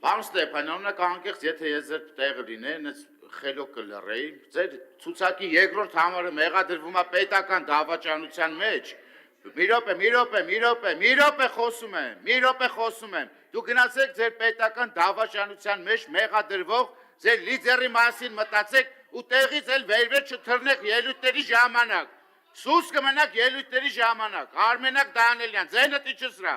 Պարոն Ստեփանյանը կանգնեց, եթե ես ձեր տեղը լինեի, խելոք կլռեի, ձեր ցուցակի երկրորդ համարը մեղադրվում է պետական դավաճանության մեջ։ Մի րոպե խոսում եմ։ Դու գնացեք ձեր պետական դավաճանության մեջ մեղադրվող ձեր լիդերի մասին մտածեք ու տեղից էլ վերվեր չթռնեք ելույթների ժամանակ։ Սուս կմնաք ելույթների ժամանակ։ Արմենակ Դանիելյան, ձենը տիչսրա։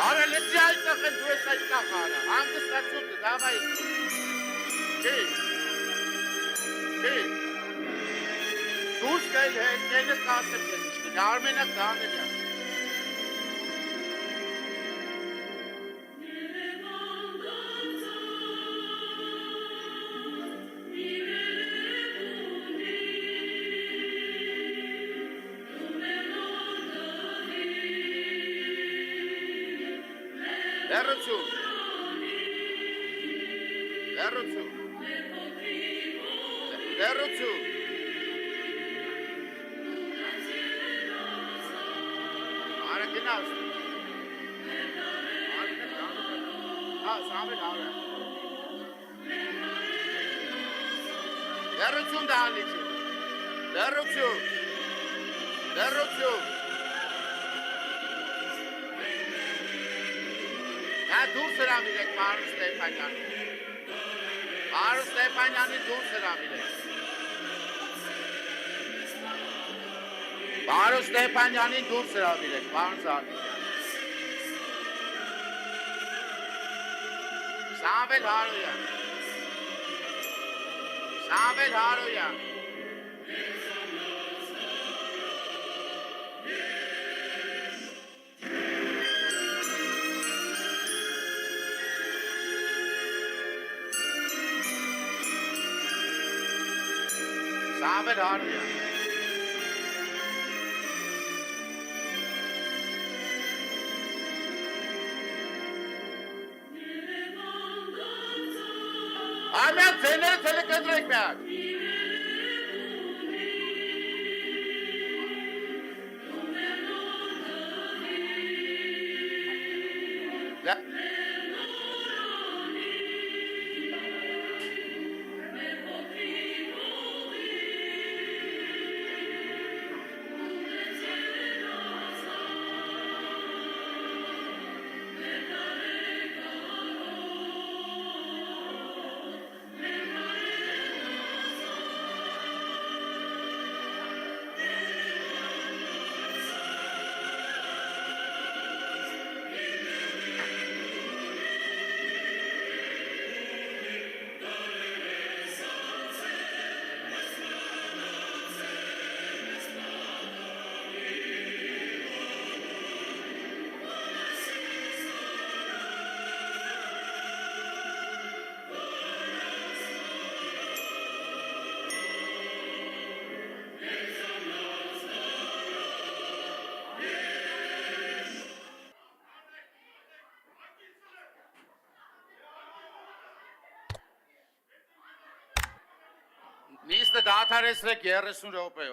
Արա լեցի այդտեղ են դու ես այդտեղ արա, հանգստացուտը, դավայ ես դուրս կայլ հետ, կենս կասեմ կեն իչկին, Արմենակ Դանիելյան Լերություն Արա գնաս Սամել արա Լերություն դալիչու Լերություն դուրս հրավիրեք Պարոն Ստեփանյանին Պարոն Ստեփանյանին դուրս հրավիրեք Պարոն Ստեփանյանին դուրս հրավիրեք Պարոն Զարուհյան Սամվել Հարոյան Սամվել Հարոյան Ամեն ձեները թելեկտրեք միակ Նիստը դադարեցրեք 30 րոպեով